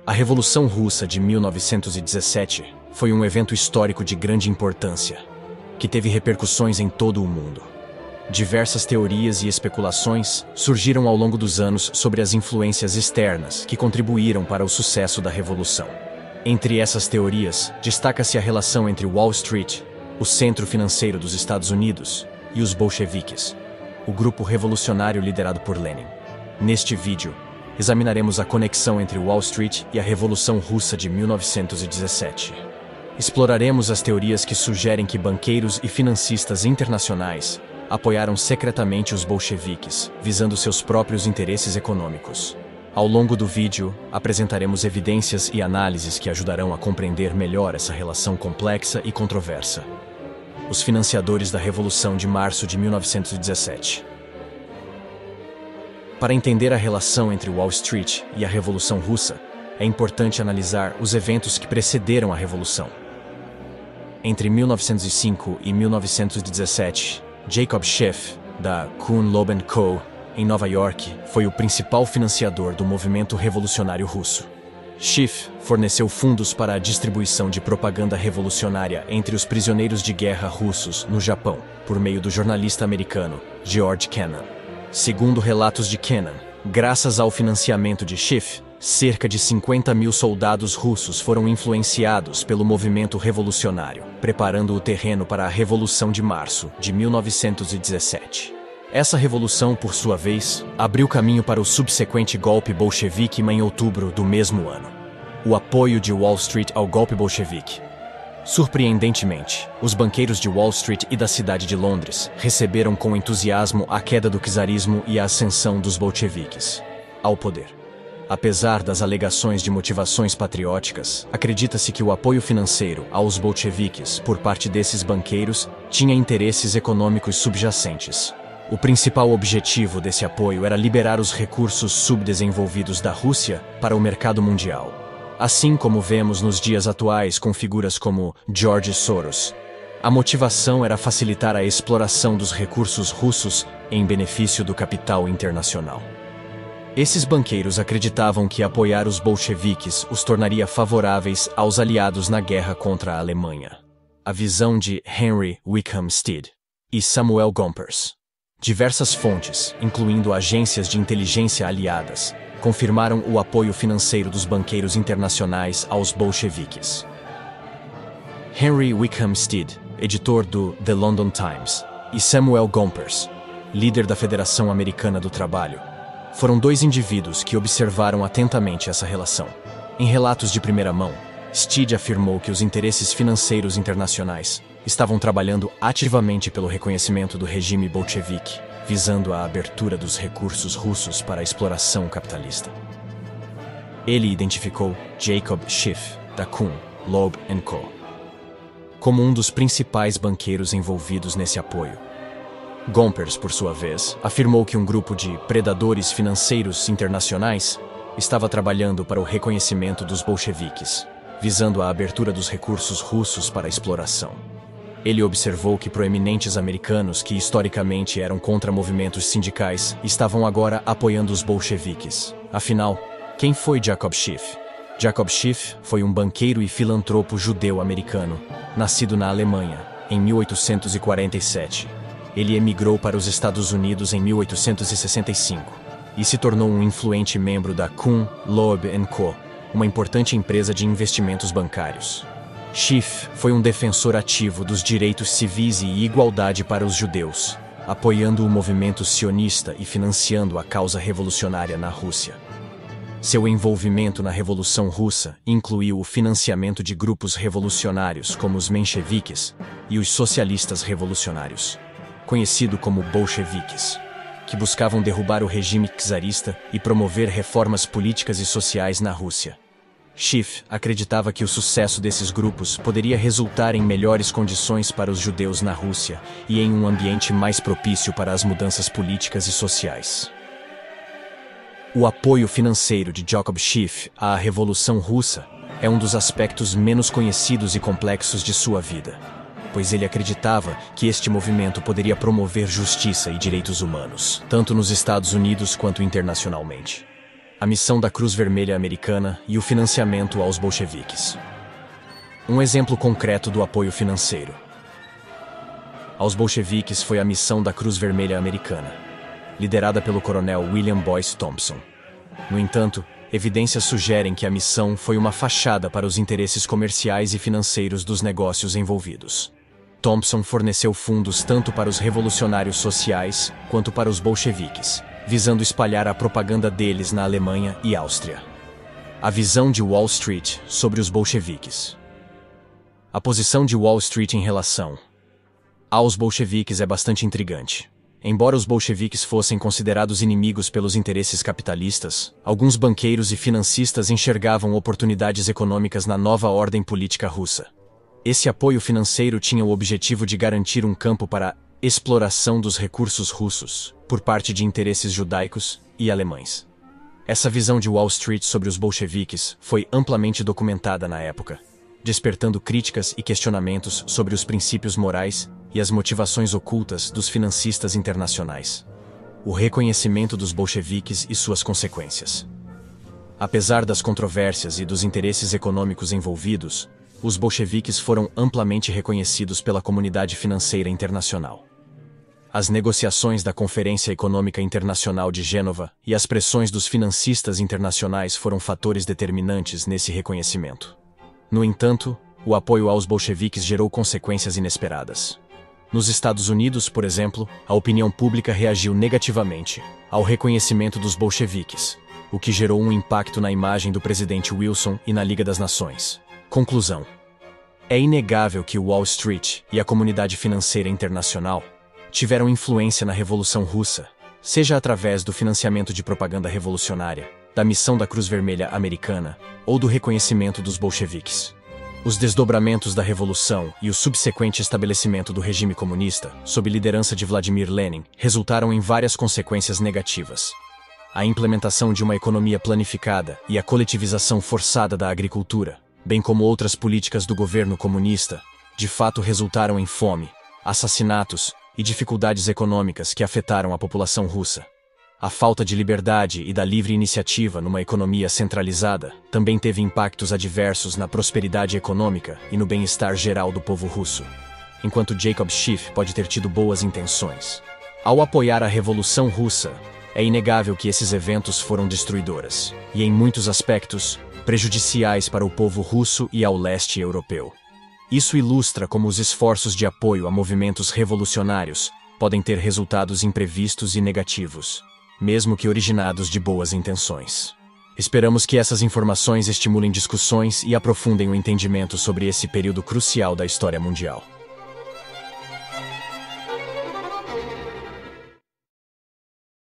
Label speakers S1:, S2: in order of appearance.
S1: A Revolução Russa de 1917 foi um evento histórico de grande importância, que teve repercussões em todo o mundo. Diversas teorias e especulações surgiram ao longo dos anos sobre as influências externas que contribuíram para o sucesso da Revolução. Entre essas teorias, destaca-se a relação entre Wall Street, o centro financeiro dos Estados Unidos, e os bolcheviques, o grupo revolucionário liderado por Lenin. Neste vídeo, examinaremos a conexão entre Wall Street e a Revolução Russa de 1917. Exploraremos as teorias que sugerem que banqueiros e financistas internacionais apoiaram secretamente os bolcheviques, visando seus próprios interesses econômicos. Ao longo do vídeo, apresentaremos evidências e análises que ajudarão a compreender melhor essa relação complexa e controversa. Os financiadores da Revolução de Março de 1917. Para entender a relação entre Wall Street e a Revolução Russa, é importante analisar os eventos que precederam a Revolução. Entre 1905 e 1917, Jacob Schiff, da Kuhn Loeb Co., em Nova York, foi o principal financiador do movimento revolucionário russo. Schiff forneceu fundos para a distribuição de propaganda revolucionária entre os prisioneiros de guerra russos no Japão, por meio do jornalista americano George Kennan. Segundo relatos de Kennan, graças ao financiamento de Schiff, cerca de 50 mil soldados russos foram influenciados pelo movimento revolucionário, preparando o terreno para a Revolução de Março de 1917. Essa revolução, por sua vez, abriu caminho para o subsequente golpe bolchevique em outubro do mesmo ano. O apoio de Wall Street ao golpe bolchevique. Surpreendentemente, os banqueiros de Wall Street e da cidade de Londres receberam com entusiasmo a queda do czarismo e a ascensão dos bolcheviques ao poder. Apesar das alegações de motivações patrióticas, acredita-se que o apoio financeiro aos bolcheviques por parte desses banqueiros tinha interesses econômicos subjacentes. O principal objetivo desse apoio era liberar os recursos subdesenvolvidos da Rússia para o mercado mundial. Assim como vemos nos dias atuais com figuras como George Soros. A motivação era facilitar a exploração dos recursos russos em benefício do capital internacional. Esses banqueiros acreditavam que apoiar os bolcheviques os tornaria favoráveis aos aliados na guerra contra a Alemanha. A visão de Henry Wickham Stead e Samuel Gompers. Diversas fontes, incluindo agências de inteligência aliadas, confirmaram o apoio financeiro dos banqueiros internacionais aos bolcheviques. Henry Wickham Stead, editor do The London Times, e Samuel Gompers, líder da Federação Americana do Trabalho, foram dois indivíduos que observaram atentamente essa relação. Em relatos de primeira mão, Stead afirmou que os interesses financeiros internacionais estavam trabalhando ativamente pelo reconhecimento do regime bolchevique, visando a abertura dos recursos russos para a exploração capitalista. Ele identificou Jacob Schiff, da Kuhn Loeb Co., como um dos principais banqueiros envolvidos nesse apoio. Gompers, por sua vez, afirmou que um grupo de predadores financeiros internacionais estava trabalhando para o reconhecimento dos bolcheviques, visando a abertura dos recursos russos para a exploração. Ele observou que proeminentes americanos que historicamente eram contra movimentos sindicais estavam agora apoiando os bolcheviques. Afinal, quem foi Jacob Schiff? Jacob Schiff foi um banqueiro e filantropo judeu-americano, nascido na Alemanha, em 1847. Ele emigrou para os Estados Unidos em 1865 e se tornou um influente membro da Kuhn Loeb Co., uma importante empresa de investimentos bancários. Schiff foi um defensor ativo dos direitos civis e igualdade para os judeus, apoiando o movimento sionista e financiando a causa revolucionária na Rússia. Seu envolvimento na Revolução Russa incluiu o financiamento de grupos revolucionários como os mencheviques e os socialistas revolucionários, conhecido como bolcheviques, que buscavam derrubar o regime czarista e promover reformas políticas e sociais na Rússia. Schiff acreditava que o sucesso desses grupos poderia resultar em melhores condições para os judeus na Rússia e em um ambiente mais propício para as mudanças políticas e sociais. O apoio financeiro de Jacob Schiff à Revolução Russa é um dos aspectos menos conhecidos e complexos de sua vida, pois ele acreditava que este movimento poderia promover justiça e direitos humanos, tanto nos Estados Unidos quanto internacionalmente. a missão da Cruz Vermelha Americana e o financiamento aos bolcheviques. Um exemplo concreto do apoio financeiro aos bolcheviques foi a missão da Cruz Vermelha Americana, liderada pelo coronel William Boyce Thompson. No entanto, evidências sugerem que a missão foi uma fachada para os interesses comerciais e financeiros dos negócios envolvidos. Thompson forneceu fundos tanto para os revolucionários sociais quanto para os bolcheviques, visando espalhar a propaganda deles na Alemanha e Áustria. A visão de Wall Street sobre os bolcheviques. A posição de Wall Street em relação aos bolcheviques é bastante intrigante. Embora os bolcheviques fossem considerados inimigos pelos interesses capitalistas, alguns banqueiros e financistas enxergavam oportunidades econômicas na nova ordem política russa. Esse apoio financeiro tinha o objetivo de garantir um campo para a exploração dos recursos russos por parte de interesses judaicos e alemães. Essa visão de Wall Street sobre os bolcheviques foi amplamente documentada na época, despertando críticas e questionamentos sobre os princípios morais e as motivações ocultas dos financistas internacionais. O reconhecimento dos bolcheviques e suas consequências. Apesar das controvérsias e dos interesses econômicos envolvidos, os bolcheviques foram amplamente reconhecidos pela comunidade financeira internacional. As negociações da Conferência Econômica Internacional de Gênova e as pressões dos financistas internacionais foram fatores determinantes nesse reconhecimento. No entanto, o apoio aos bolcheviques gerou consequências inesperadas. Nos Estados Unidos, por exemplo, a opinião pública reagiu negativamente ao reconhecimento dos bolcheviques, o que gerou um impacto na imagem do presidente Wilson e na Liga das Nações. Conclusão: é inegável que Wall Street e a comunidade financeira internacional tiveram influência na Revolução Russa, seja através do financiamento de propaganda revolucionária, da missão da Cruz Vermelha Americana ou do reconhecimento dos bolcheviques. Os desdobramentos da Revolução e o subsequente estabelecimento do regime comunista, sob liderança de Vladimir Lenin, resultaram em várias consequências negativas. A implementação de uma economia planificada e a coletivização forçada da agricultura, bem como outras políticas do governo comunista, de fato resultaram em fome, assassinatos e dificuldades econômicas que afetaram a população russa. A falta de liberdade e da livre iniciativa numa economia centralizada também teve impactos adversos na prosperidade econômica e no bem-estar geral do povo russo. Enquanto Jacob Schiff pode ter tido boas intenções ao apoiar a Revolução Russa, é inegável que esses eventos foram destruidoras e, em muitos aspectos, prejudiciais para o povo russo e ao leste europeu. Isso ilustra como os esforços de apoio a movimentos revolucionários podem ter resultados imprevistos e negativos, mesmo que originados de boas intenções. Esperamos que essas informações estimulem discussões e aprofundem o entendimento sobre esse período crucial da história mundial.